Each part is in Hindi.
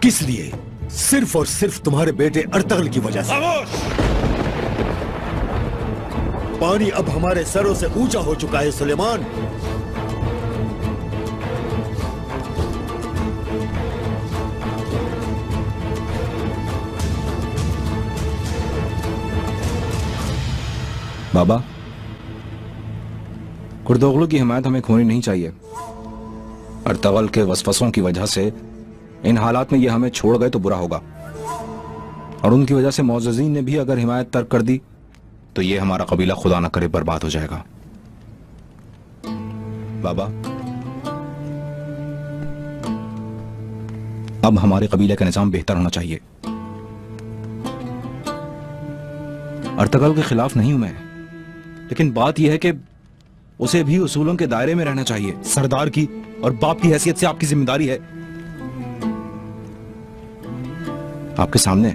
किस लिए? सिर्फ और सिर्फ तुम्हारे बेटे अर्तगल की वजह से। पानी अब हमारे सरों से ऊंचा हो चुका है सुलेमान। बाबा, कुर्दोगलू की हिमायत हमें खोनी नहीं चाहिए। अर्तगल के वसवसों की वजह से इन हालात में ये हमें छोड़ गए तो बुरा होगा, और उनकी वजह से मौजूजीन ने भी अगर हिमायत तर्क कर दी तो ये हमारा कबीला खुदा न करे बर्बाद हो जाएगा। बाबा, अब हमारे कबीले का निजाम बेहतर होना चाहिए। अर्तगल के खिलाफ नहीं हूं मैं, लेकिन बात यह है कि उसे भी उसूलों के दायरे में रहना चाहिए। सरदार की और बाप की हैसियत से आपकी जिम्मेदारी है। आपके सामने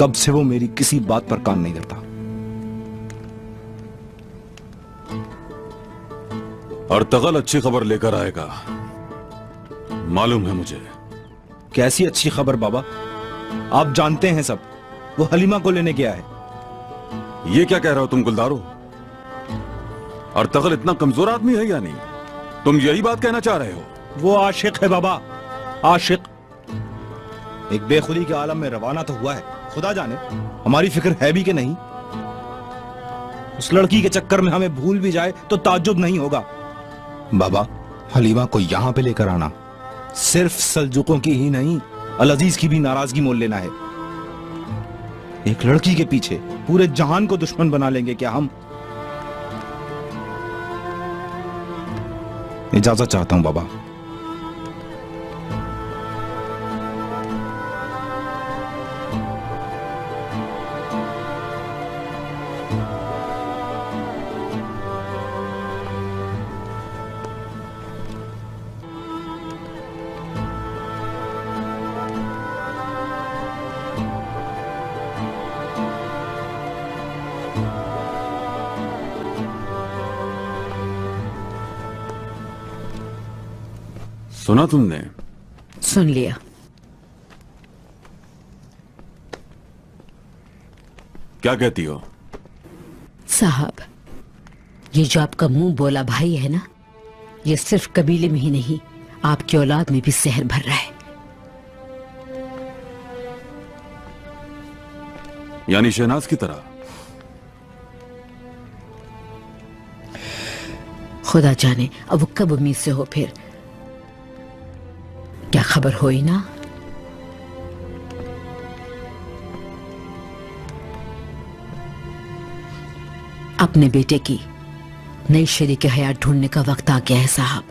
कब से वो मेरी किसी बात पर कान नहीं धरता। अर्तगल अच्छी खबर लेकर आएगा, मालूम है मुझे। कैसी अच्छी खबर बाबा? आप जानते हैं सब, वो हलीमा को लेने गया है। ये क्या कह रहे हो तुम गुलदारो? अर्तगल इतना कमजोर आदमी है या नहीं? तुम यही बात कहना चाह रहे हो? वो आशिक है बाबा, आशिक। एक बेखुदी के आलम में रवाना तो हुआ है, खुदा जाने हमारी फिक्र है भी कि नहीं। उस लड़की के चक्कर में हमें भूल भी जाए तो ताज्जुब नहीं होगा। बाबा, हलीमा को यहां पे लेकर आना सिर्फ सल्जुकों की ही नहीं, अल अजीज की भी नाराजगी मोल लेना है। एक लड़की के पीछे पूरे जहान को दुश्मन बना लेंगे क्या हम? इजाजत चाहता हूं बाबा। सुना तुमने? सुन लिया। क्या कहती हो? साहब, ये जो आपका मुंह बोला भाई है ना, ये सिर्फ कबीले में ही नहीं, आपकी औलाद में भी जहर भर रहा है। यानी शहनाज की तरह? खुदा जाने अब वो कब उम्मीद से हो फिर। क्या खबर हुई ना? अपने बेटे की नई शरीक हयात ढूंढने का वक्त आ गया है साहब।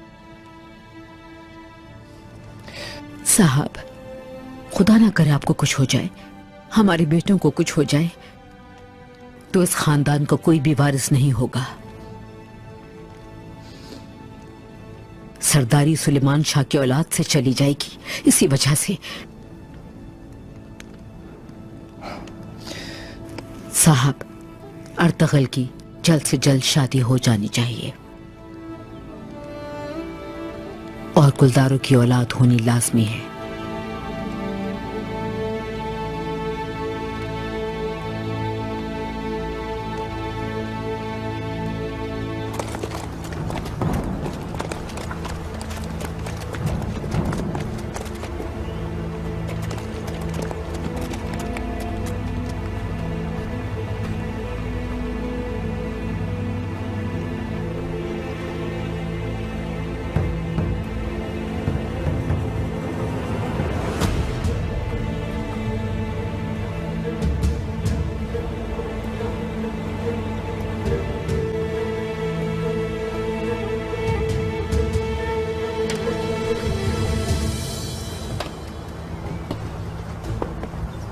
साहब, खुदा ना करे आपको कुछ हो जाए, हमारे बेटों को कुछ हो जाए तो इस खानदान का कोई भी वारिस नहीं होगा। सरदारी सुलेमान शाह की औलाद से चली जाएगी, इसी वजह से। साहब, अर्तगल की जल्द से जल्द शादी हो जानी चाहिए और गुलदारों की औलाद होनी लाजमी है।